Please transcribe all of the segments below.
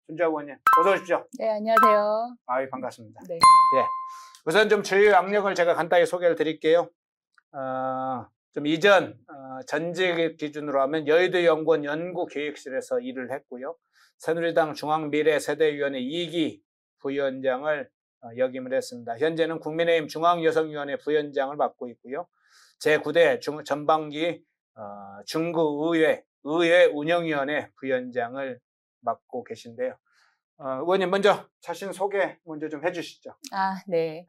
손주아 의원님, 어서 오십시오. 네, 안녕하세요. 아유, 반갑습니다. 네. 예. 우선 좀 주요 악력을 제가 간단히 소개를 드릴게요. 좀 이전 전직 기준으로 하면 여의도 연구원 연구기획실에서 일을 했고요. 새누리당 중앙미래세대위원회 2기 부위원장을 역임을 했습니다. 현재는 국민의힘 중앙여성위원회 부위원장을 맡고 있고요. 제9대 전반기 중구의회 운영위원회 부위원장을 맡고 계신데요. 의원님 먼저 자신 소개 먼저 좀 해주시죠. 네.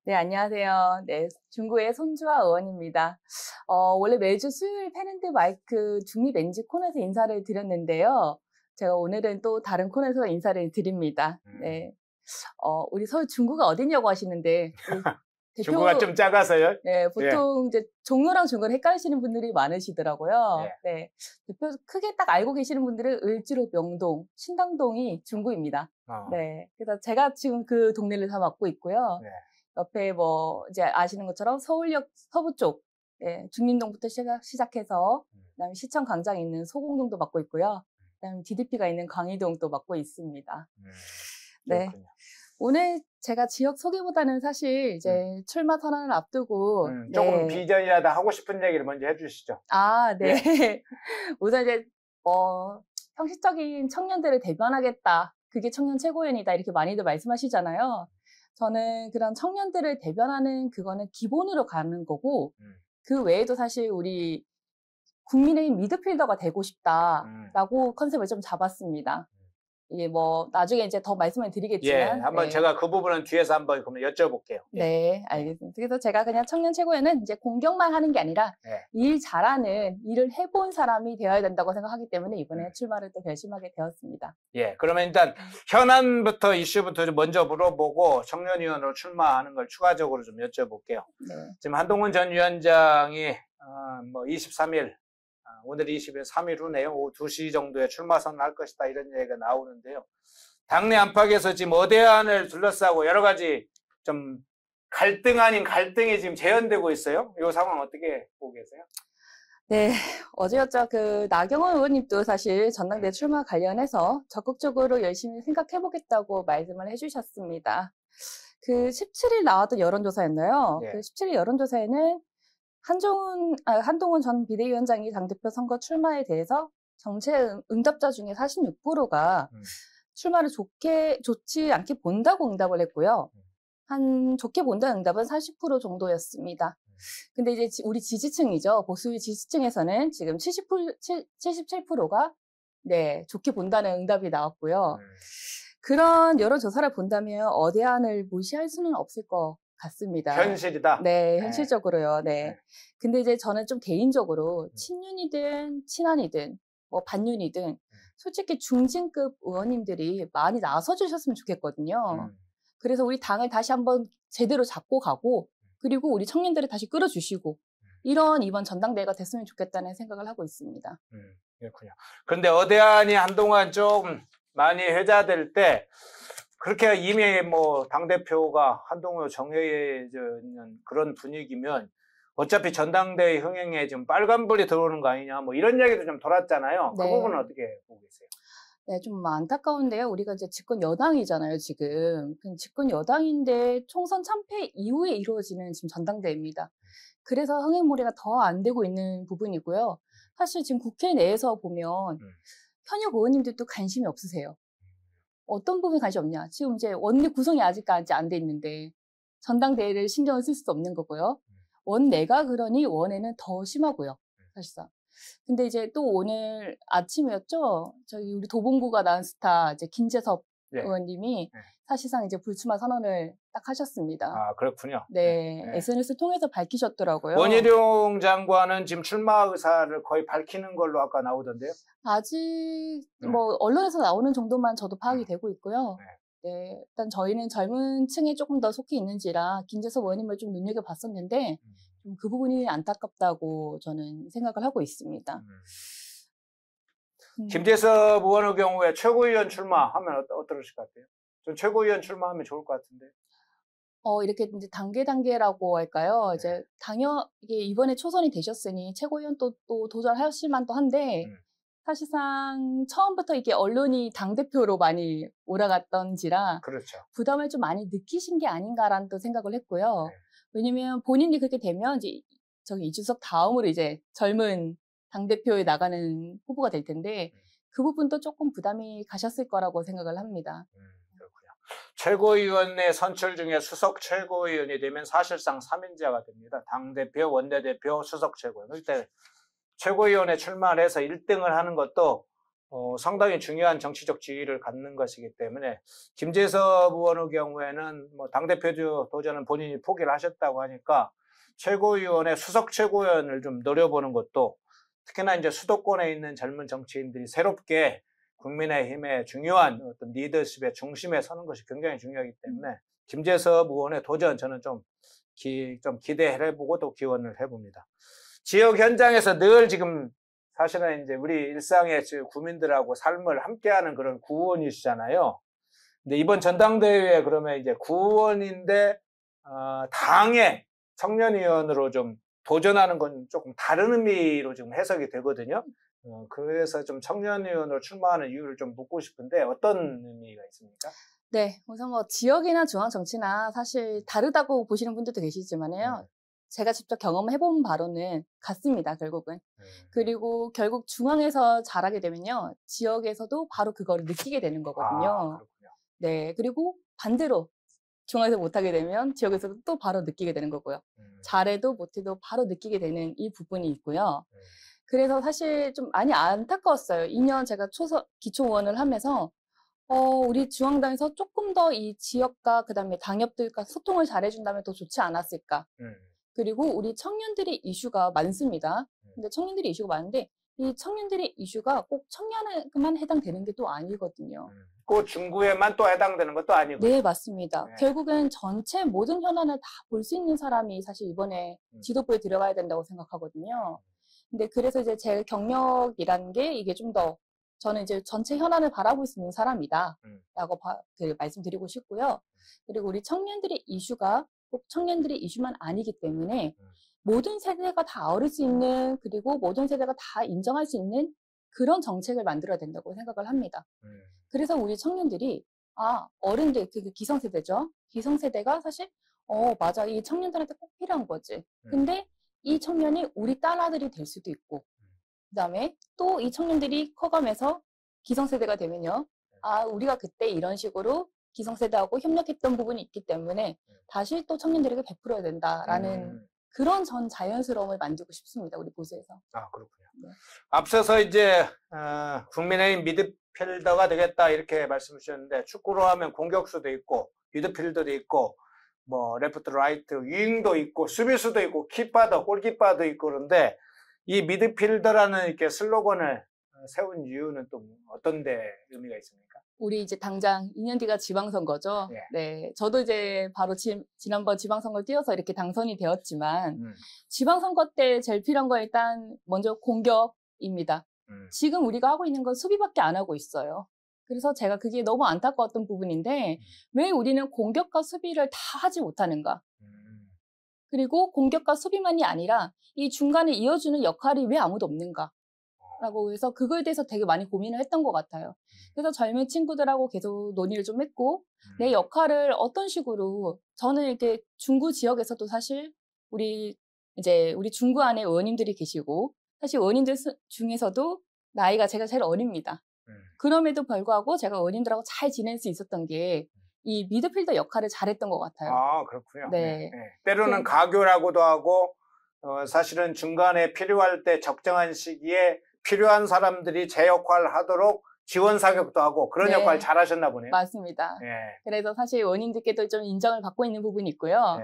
네, 안녕하세요. 네, 중구의 손주아 의원입니다. 원래 매주 수요일 펜앤드 마이크 중립 NG 코너에서 인사를 드렸는데요. 제가 오늘은 또 다른 코너에서 인사를 드립니다. 네. 우리 서울 중구가 어디냐고 하시는데, 중구가 좀 작아서요? 네, 보통 이제 종로랑 중구를 헷갈리시는 분들이 많으시더라고요. 네. 대표 크게 딱 알고 계시는 분들은 을지로, 명동, 신당동이 중구입니다. 네. 그래서 제가 지금 그 동네를 다 맡고 있고요. 옆에 이제 아시는 것처럼 서울역 서부 쪽, 중림동부터 시작해서, 그다음에 시청 광장에 있는 소공동도 맡고 있고요. 그다음에 DDP가 있는 광희동도 맡고 있습니다. 네. 오늘 제가 지역 소개보다는 사실 이제 출마 선언을 앞두고 조금 비전이라도 하고 싶은 얘기를 먼저 해주시죠. 네. 우선 이제 형식적인 청년들을 대변하겠다. 그게 청년 최고위원이다. 이렇게 많이들 말씀하시잖아요. 저는 그런 청년들을 대변하는 그거는 기본으로 가는 거고 그 외에도 사실 우리 국민의힘 미드필더가 되고 싶다라고 컨셉을 좀 잡았습니다. 이게 나중에 이제 더 말씀을 드리겠지만. 한번 제가 그 부분은 뒤에서 한번 그러면 여쭤볼게요. 네, 알겠습니다. 그래서 제가 그냥 청년 최고위원은 이제 공격만 하는 게 아니라 일 잘하는, 일을 해본 사람이 되어야 된다고 생각하기 때문에 이번에 출마를 또 결심하게 되었습니다. 그러면 일단 현안부터 이슈부터 좀 먼저 물어보고 청년위원으로 출마하는 걸 추가적으로 좀 여쭤볼게요. 지금 한동훈 전 위원장이 23일 오늘이 20일, 3일 후네요. 오후 2시 정도에 출마 선언할 것이다. 이런 얘기가 나오는데요. 당내 안팎에서 지금 어대안을 둘러싸고 여러 가지 좀 갈등 아닌 갈등이 지금 재현되고 있어요. 이 상황 어떻게 보고 계세요? 네, 어제였죠. 나경원 의원님도 사실 전당대 출마 관련해서 적극적으로 열심히 생각해보겠다고 말씀을 해주셨습니다. 17일 나왔던 여론조사였나요? 그 17일 여론조사에는 한동훈 전 비대위원장이 당대표 선거 출마에 대해서 정책 응답자 중에 46%가 출마를 좋지 않게 본다고 응답을 했고요. 좋게 본다는 응답은 40% 정도였습니다. 근데 이제 우리 지지층이죠. 보수의 지지층에서는 지금 77%가 좋게 본다는 응답이 나왔고요. 그런 여론조사를 본다면 어대안을 무시할 수는 없을 것 같습니다. 현실이다. 네, 현실적으로요. 네. 근데 이제 저는 좀 개인적으로 친윤이든 친한이든 반윤이든 솔직히 중진급 의원님들이 많이 나서주셨으면 좋겠거든요. 그래서 우리 당을 다시 한번 제대로 잡고 가고 그리고 우리 청년들을 다시 끌어주시고 이런 이번 전당대회가 됐으면 좋겠다는 생각을 하고 있습니다. 그렇군요. 그런데 어대안이 한동안 좀 많이 회자될 때 그렇게 이미 당대표가 한동훈 정해지는 그런 분위기면 어차피 전당대회 흥행에 지금 빨간불이 들어오는 거 아니냐 이런 이야기도 좀 돌았잖아요. 그 부분은 어떻게 보고 계세요? 네, 좀 안타까운데요. 우리가 이제 집권 여당이잖아요, 지금. 집권 여당인데 총선 참패 이후에 이루어지는 지금 전당대회입니다. 그래서 흥행몰이가 더 안 되고 있는 부분이고요. 사실 지금 국회 내에서 보면 현역 의원님들도 관심이 없으세요. 어떤 부분에 관심이 없냐? 지금 이제 원내 구성이 아직까지 안 돼 있는데 전당대회를 신경을 쓸 수도 없는 거고요. 원내가 그러니 원에는 더 심하고요. 사실상. 근데 이제 또 오늘 아침이었죠? 저희 우리 도봉구가 낳은 스타 이제 김재섭 의원님이 사실상 이제 불출마 선언을 딱 하셨습니다. 아, 그렇군요. 네. SNS 통해서 밝히셨더라고요. 원희룡 장관은 지금 출마 의사를 거의 밝히는 걸로 아까 나오던데요? 아직 언론에서 나오는 정도만 저도 파악이 되고 있고요. 네, 일단 저희는 젊은 층에 조금 더 속해 있는지라 김재섭 의원님을 좀 눈여겨봤었는데 좀 그 부분이 안타깝다고 저는 생각을 하고 있습니다. 김재섭 의원의 경우에 최고위원 출마하면 어떠실 것 같아요? 전 최고위원 출마하면 좋을 것 같은데. 이렇게 이제 단계라고 할까요? 이제 이게 이번에 초선이 되셨으니 최고위원 또 도전하실 만도 한데 사실상 처음부터 이게 언론이 당대표로 많이 올라갔던지라 그렇죠. 부담을 좀 많이 느끼신 게 아닌가라는 또 생각을 했고요. 네. 왜냐면 본인이 그렇게 되면 이제 저기 이준석 다음으로 이제 젊은 당대표에 나가는 후보가 될 텐데 그 부분도 조금 부담이 가셨을 거라고 생각을 합니다. 그렇군요. 최고위원회 선출 중에 수석 최고위원이 되면 사실상 3인자가 됩니다. 당대표, 원내대표, 수석 최고위원. 그때 최고위원회 출마를 해서 1등을 하는 것도 상당히 중요한 정치적 지위를 갖는 것이기 때문에 김재섭 의원의 경우에는 뭐 당대표 도전은 본인이 포기를 하셨다고 하니까 최고위원회 수석 최고위원을 좀 노려보는 것도 특히나 이제 수도권에 있는 젊은 정치인들이 새롭게 국민의힘의 중요한 어떤 리더십의 중심에 서는 것이 굉장히 중요하기 때문에 김재섭 의원의 도전 저는 좀 기대해보고 또 기원을 해봅니다. 지역 현장에서 늘 지금 사실은 이제 우리 일상의 구민들하고 삶을 함께하는 그런 구원이시잖아요. 근데 이번 전당대회에 그러면 이제 구원인데 당의 청년위원으로 좀 도전하는 건 조금 다른 의미로 좀 해석이 되거든요. 그래서 좀 청년위원으로 출마하는 이유를 좀 묻고 싶은데 어떤 의미가 있습니까? 네, 우선 뭐 지역이나 중앙 정치나 사실 다르다고 보시는 분들도 계시지만요. 제가 직접 경험해본 바로는 같습니다, 결국은. 그리고 결국 중앙에서 잘하게 되면요. 지역에서도 바로 그거를 느끼게 되는 거거든요. 그렇군요. 네, 그리고 반대로 중앙에서 못하게 되면 지역에서도 또 바로 느끼게 되는 거고요. 잘해도 못해도 바로 느끼게 되는 이 부분이 있고요. 그래서 사실 좀 많이 안타까웠어요. 2년 제가 기초의원을 하면서 우리 중앙당에서 조금 더 이 지역과 그다음에 당협들과 소통을 잘해준다면 더 좋지 않았을까. 그리고 우리 청년들의 이슈가 많습니다. 근데 청년들의 이슈가 많은데 이 청년들의 이슈가 꼭 청년에게만 해당되는 게 또 아니거든요. 그 중구에만 또 해당되는 것도 아니고. 네, 맞습니다. 네. 결국엔 전체 모든 현안을 다 볼 수 있는 사람이 사실 이번에 지도부에 들어가야 된다고 생각하거든요. 근데 그래서 이제 제 경력이라는 게 이게 좀 더 저는 이제 전체 현안을 바라볼 수 있는 사람이다 라고 말씀드리고 싶고요. 그리고 우리 청년들의 이슈가 꼭 청년들의 이슈만 아니기 때문에 모든 세대가 다 얻을 수 있는 그리고 모든 세대가 다 인정할 수 있는 그런 정책을 만들어야 된다고 생각을 합니다. 그래서 우리 청년들이 어른들, 그 기성세대죠. 기성세대가 사실 맞아, 이 청년들한테 꼭 필요한 거지. 근데 이 청년이 우리 딸아들이 될 수도 있고 그다음에 또 이 청년들이 커가면서 기성세대가 되면요. 우리가 그때 이런 식으로 기성세대하고 협력했던 부분이 있기 때문에 다시 또 청년들에게 베풀어야 된다라는 그런 전 자연스러움을 만들고 싶습니다. 우리 보수에서. 그렇군요. 네. 앞서서 이제 국민의힘 미드필더가 되겠다 이렇게 말씀 주셨는데 축구로 하면 공격수도 있고 미드필더도 있고 뭐 레프트 라이트 윙도 있고 수비수도 있고 키퍼도 골키퍼도 있고 그런데 이 미드필더라는 이렇게 슬로건을 세운 이유는 또 어떤 데 의미가 있습니까? 우리 이제 당장 2년 뒤가 지방선거죠. 예. 네. 저도 이제 바로 지난번 지방선거를 뛰어서 이렇게 당선이 되었지만 지방선거 때 제일 필요한 건 일단 먼저 공격입니다. 지금 우리가 하고 있는 건 수비밖에 안 하고 있어요. 그래서 제가 그게 너무 안타까웠던 부분인데 왜 우리는 공격과 수비를 다 하지 못하는가? 그리고 공격과 수비만이 아니라 이 중간에 이어주는 역할이 왜 아무도 없는가? 라고 해서 그거에 대해서 되게 많이 고민을 했던 것 같아요. 그래서 젊은 친구들하고 계속 논의를 좀 했고 내 역할을 어떤 식으로 저는 이렇게 중구 지역에서도 사실 우리 중구 안에 의원님들이 계시고 사실 의원님들 중에서도 나이가 제가 제일 어립니다. 그럼에도 불구하고 제가 의원님들하고 잘 지낼 수 있었던 게 이 미드필더 역할을 잘했던 것 같아요. 그렇군요. 네. 때로는 가교라고도 하고 사실은 중간에 필요할 때 적정한 시기에 필요한 사람들이 제 역할을 하도록 지원 사격도 하고 그런 역할 잘 하셨나 보네요. 맞습니다. 그래서 사실 의원님들께도 좀 인정을 받고 있는 부분이 있고요.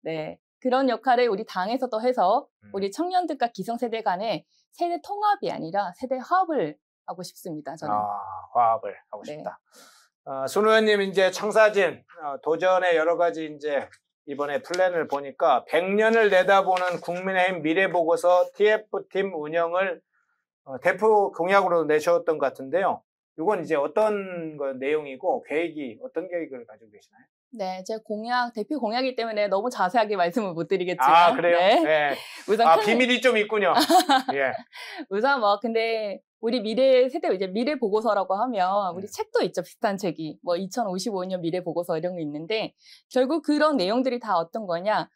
네. 그런 역할을 우리 당에서도 해서 우리 청년들과 기성세대 간의 세대 통합이 아니라 세대 화합을 하고 싶습니다. 저는. 화합을 하고 싶다. 손 의원님 이제 청사진 도전의 여러 가지 이제 이번에 플랜을 보니까 100년을 내다보는 국민의힘 미래보고서 TF팀 운영을 대표 공약으로 내셨던 것 같은데요. 이건 이제 어떤 내용이고 어떤 계획을 가지고 계시나요? 네, 제 대표 공약이기 때문에 너무 자세하게 말씀을 못 드리겠지만. 그래요? 네. 우선 비밀이 좀 있군요. 예. 우선 근데 우리 미래 세대, 이제 미래 보고서라고 하면, 우리 네. 책도 있죠. 비슷한 책이. 뭐, 2055년 미래 보고서 이런 게 있는데, 결국 그런 내용들이 다 어떤 거냐.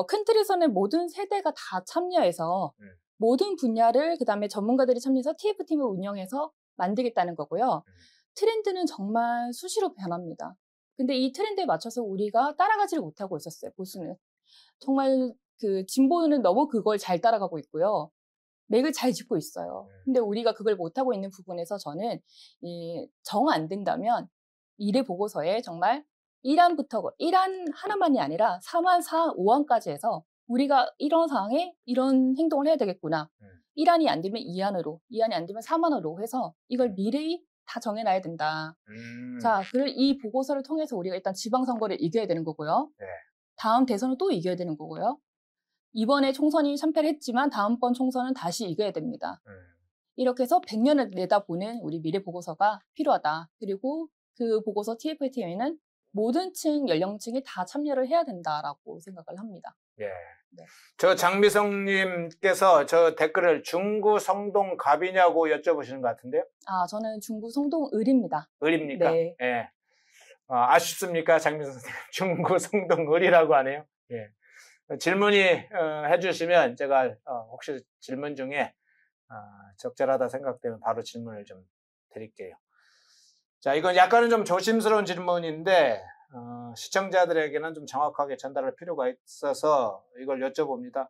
큰 틀에서는 모든 세대가 다 참여해서, 모든 분야를, 그 다음에 전문가들이 참여해서 TF팀을 운영해서 만들겠다는 거고요. 트렌드는 정말 수시로 변합니다. 근데 이 트렌드에 맞춰서 우리가 따라가지를 못하고 있었어요, 보수는. 정말 그 진보는 너무 그걸 잘 따라가고 있고요. 맥을 잘 짚고 있어요. 근데 우리가 그걸 못하고 있는 부분에서 저는 정 안 된다면 미래 보고서에 정말 1안부터 1안 하나만이 아니라 3안, 4안, 5안까지 해서 우리가 이런 상황에 이런 행동을 해야 되겠구나. 1안이 안 되면 2안으로, 2안이 안 되면 3안으로 해서 이걸 미래에 다 정해놔야 된다. 자, 이 보고서를 통해서 우리가 일단 지방선거를 이겨야 되는 거고요. 네. 다음 대선을 또 이겨야 되는 거고요. 이번에 총선이 참패를 했지만 다음번 총선은 다시 이겨야 됩니다. 이렇게 해서 100년을 내다보는 우리 미래 보고서가 필요하다. 그리고 그 보고서 TFT에는 모든 연령층이 다 참여를 해야 된다라고 생각을 합니다. 예. 네. 저 장미성님께서 저 댓글을 중구 성동 갑이냐고 여쭤보시는 것 같은데요. 아, 저는 중구 성동 을입니다. 을입니까? 네. 예. 아쉽습니까, 장미성 선생님? 중구 성동 을이라고 하네요. 예. 질문이 해주시면 제가 혹시 질문 중에 적절하다 생각되면 바로 질문을 좀 드릴게요. 자, 이건 약간은 좀 조심스러운 질문인데 시청자들에게는 좀 정확하게 전달할 필요가 있어서 이걸 여쭤봅니다.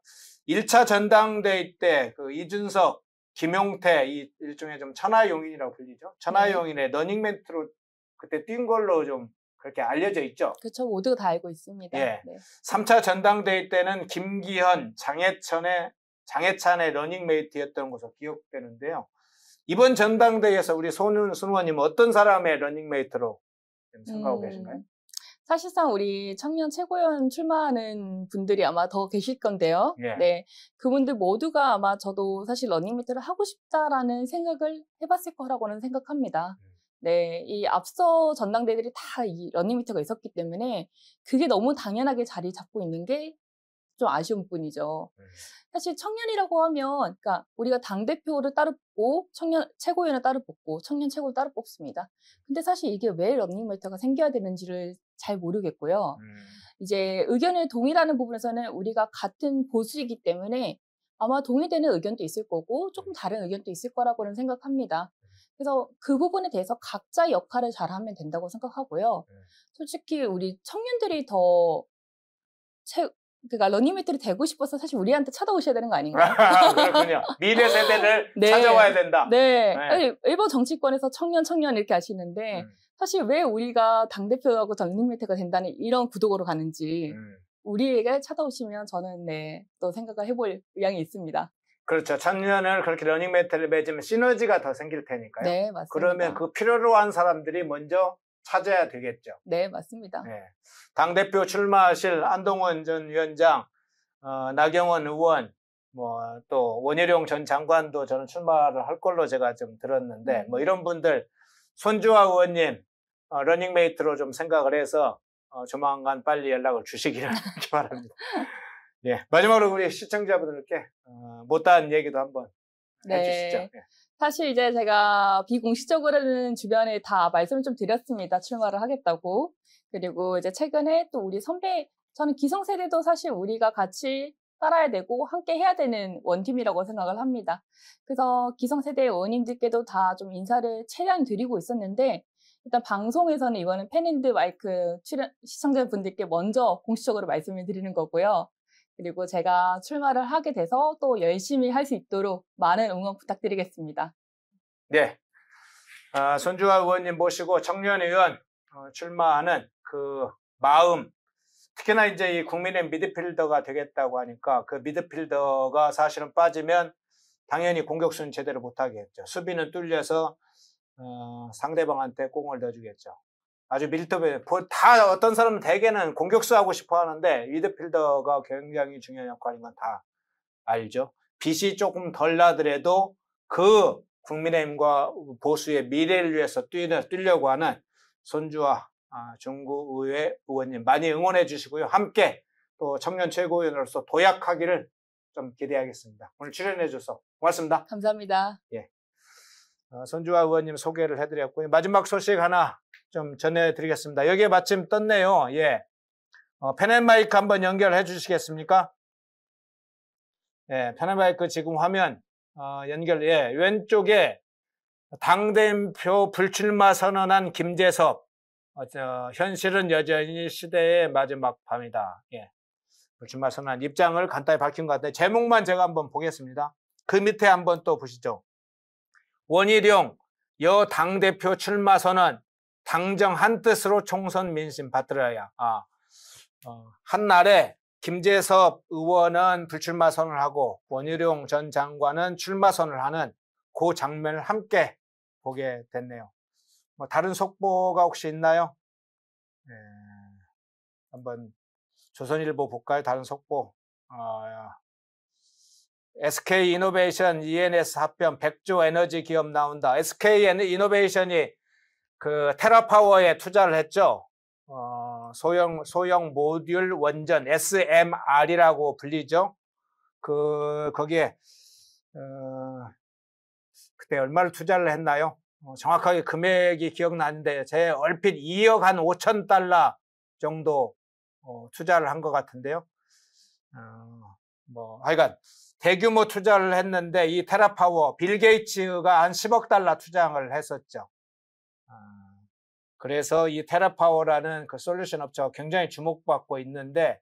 1차 전당대회 때 그 이준석, 김용태 이 일종의 좀 천하용인이라고 불리죠. 천하용인의 러닝멘트로 그때 뛴 걸로 좀 그렇게 알려져 있죠. 그렇죠. 모두가 다 알고 있습니다. 예. 네. 3차 전당대회 때는 김기현, 장해찬의 러닝메이트였던 것으로 기억되는데요. 이번 전당대회에서 우리 손 의원님 어떤 사람의 러닝메이트로 생각하고 계신가요? 사실상 우리 청년 최고위원 출마하는 분들이 아마 더 계실 건데요. 예. 네. 그분들 모두가 아마 저도 사실 러닝메이트를 하고 싶다라는 생각을 해봤을 거라고는 생각합니다. 네. 이 앞서 전당대회들이 다 이 러닝메이트가 있었기 때문에 그게 너무 당연하게 자리 잡고 있는 게 좀 아쉬운 뿐이죠. 사실 청년이라고 하면, 그러니까 우리가 당대표를 따로 뽑고, 청년 최고위원을 따로 뽑고, 청년 최고를 따로 뽑습니다. 근데 사실 이게 왜 러닝메이트가 생겨야 되는지를 잘 모르겠고요. 이제 의견을 동일하는 부분에서는 우리가 같은 보수이기 때문에 아마 동의되는 의견도 있을 거고, 조금 다른 의견도 있을 거라고는 생각합니다. 그래서 그 부분에 대해서 각자 역할을 잘하면 된다고 생각하고요. 솔직히 우리 청년들이 더 그러니까 러닝메이트를 되고 싶어서 사실 우리한테 찾아오셔야 되는 거 아닌가요? 그렇군요. 미래 세대를 네. 찾아와야 된다. 네. 네. 일본 정치권에서 청년 이렇게 하시는데 사실 왜 우리가 당대표하고 러닝메이트가 된다는 이런 구도로 가는지 우리에게 찾아오시면 저는 또 생각을 해볼 의향이 있습니다. 그렇죠. 청년을 그렇게 러닝메이트를 맺으면 시너지가 더 생길 테니까요. 네, 맞습니다. 그러면 그 필요로 한 사람들이 먼저 찾아야 되겠죠. 네, 맞습니다. 네. 당대표 출마하실 안동원 전 위원장, 나경원 의원, 또 원희룡 전 장관도 저는 출마를 할 걸로 제가 좀 들었는데, 이런 분들, 손주화 의원님, 러닝메이트로 좀 생각을 해서, 조만간 빨리 연락을 주시기를 바랍니다. 예. 마지막으로 우리 시청자분들께, 못다한 얘기도 한번 해주시죠. 네. 사실 이제 제가 비공식적으로는 주변에 다 말씀을 좀 드렸습니다. 출마를 하겠다고. 그리고 이제 최근에 또 우리 저는 기성세대도 사실 우리가 같이 따라야 되고 함께 해야 되는 원팀이라고 생각을 합니다. 그래서 기성세대 의원님들께도 다 좀 인사를 최대한 드리고 있었는데 일단 방송에서는 이거는 팬앤드 마이크 시청자분들께 먼저 공식적으로 말씀을 드리는 거고요. 그리고 제가 출마를 하게 돼서 또 열심히 할 수 있도록 많은 응원 부탁드리겠습니다. 네. 손주화 의원님 모시고 청년의원 출마하는 그 마음, 특히나 이제 이 국민의 미드필더가 되겠다고 하니까 그 미드필더가 사실은 빠지면 당연히 공격수는 제대로 못하겠죠. 수비는 뚫려서 상대방한테 공을 넣어주겠죠. 아주 밀접해. 다 어떤 사람은 대개는 공격수 하고 싶어 하는데 미드필더가 굉장히 중요한 역할인 건 다 알죠. 빚이 조금 덜 나더라도 그 국민의힘과 보수의 미래를 위해서 뛰려고 하는 손주화 중구의회 의원님 많이 응원해 주시고요. 함께 또 청년 최고위원으로서 도약하기를 좀 기대하겠습니다. 오늘 출연해 주셔서 고맙습니다. 감사합니다. 예. 손주화 의원님 소개를 해드렸고요. 마지막 소식 하나 좀 전해드리겠습니다. 여기에 마침 떴네요. 예. 펜앤마이크 한번 연결해 주시겠습니까? 예, 펜앤마이크 지금 화면 연결. 예, 왼쪽에 당대표 불출마 선언한 김재섭. 현실은 여전히 시대의 마지막 밤이다. 예. 불출마 선언한 입장을 간단히 밝힌 것 같아요. 제목만 제가 한번 보겠습니다. 그 밑에 한번 또 보시죠. 원희룡 여 당대표 출마 선언 당정 한뜻으로 총선 민심 받들어야. 한날에 김재섭 의원은 불출마 선언을 하고 원희룡 전 장관은 출마 선언을 하는 그 장면을 함께 보게 됐네요. 뭐 다른 속보가 혹시 있나요? 네. 한번 조선일보 볼까요? 다른 속보. SK이노베이션 ENS 합병 100조 에너지 기업 나온다. SK이노베이션이 그 테라파워에 투자를 했죠. 소형 모듈 원전 SMR이라고 불리죠. 거기에 그때 얼마를 투자를 했나요? 정확하게 금액이 기억나는데 제 얼핏 2억 한 5천 달러 정도 투자를 한 것 같은데요. 뭐 하여간 대규모 투자를 했는데 이 테라파워 빌 게이츠가 한 10억 달러 투자를 했었죠. 그래서 이 테라파워라는 그 솔루션 업체가 굉장히 주목받고 있는데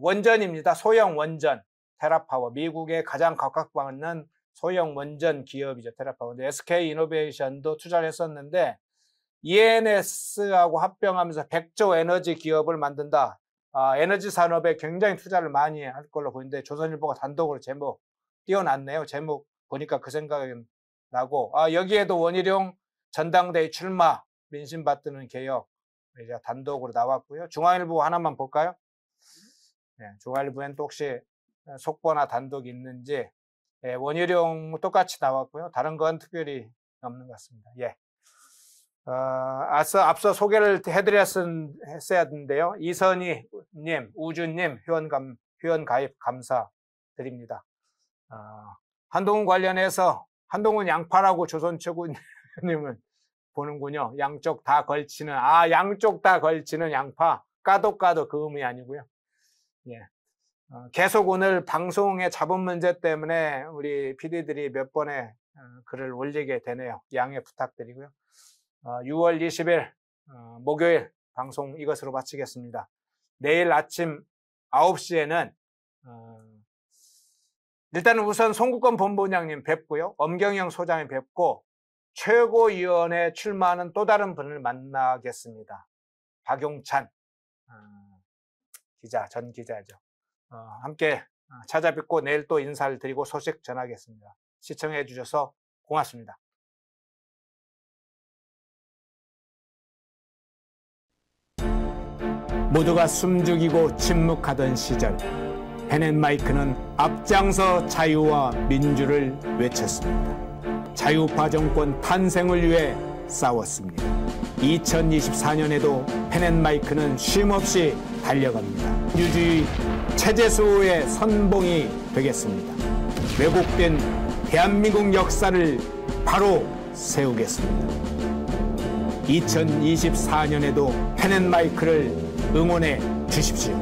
원전입니다. 소형 원전 테라파워 미국에 가장 각광받는 소형 원전 기업이죠. 테라파워. 근데 SK이노베이션도 투자를 했었는데 ENS하고 합병하면서 100조 에너지 기업을 만든다. 에너지 산업에 굉장히 투자를 많이 할 걸로 보이는데 조선일보가 단독으로 제목 띄워놨네요. 제목 보니까 그 생각이 나고 여기에도 원희룡 전당대회 출마 민심 받드는 개혁 이제 단독으로 나왔고요. 중앙일보 하나만 볼까요? 네, 중앙일보엔 또 혹시 속보나 단독이 있는지 원희룡 똑같이 나왔고요. 다른 건 특별히 없는 것 같습니다. 예. 앞서 소개를 해드렸어야 했는데요. 이선희님, 우주님 회원 가입 감사드립니다. 한동훈 관련해서 한동훈 양파라고 조선최고님은 보는군요. 양쪽 다 걸치는 양쪽 다 걸치는 양파 까도 그 의미 아니고요. 예. 계속 오늘 방송의 자본 문제 때문에 우리 PD들이 몇 번의 글을 올리게 되네요. 양해 부탁드리고요. 6월 20일 목요일 방송 이것으로 마치겠습니다. 내일 아침 9시에는 일단은 우선 송국권 본부장님 뵙고요. 엄경영 소장님 뵙고 최고위원회 출마하는 또 다른 분을 만나겠습니다. 박용찬 기자, 전 기자죠. 함께 찾아뵙고 내일 또 인사를 드리고 소식 전하겠습니다. 시청해 주셔서 고맙습니다. 모두가 숨죽이고 침묵하던 시절 펜앤마이크는 앞장서 자유와 민주를 외쳤습니다. 자유파 정권 탄생을 위해 싸웠습니다. 2024년에도 펜앤마이크는 쉼없이 달려갑니다. 민주주의 체제수호의 선봉이 되겠습니다. 왜곡된 대한민국 역사를 바로 세우겠습니다. 2024년에도 펜앤마이크를 응원해 주십시오.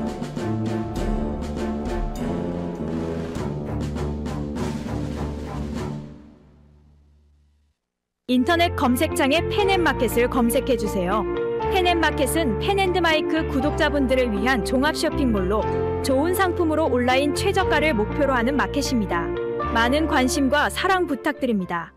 인터넷 검색창에 펜앤마켓을 검색해 주세요. 펜앤마켓은 펜앤드마이크 구독자분들을 위한 종합 쇼핑몰로 좋은 상품으로 온라인 최저가를 목표로 하는 마켓입니다. 많은 관심과 사랑 부탁드립니다.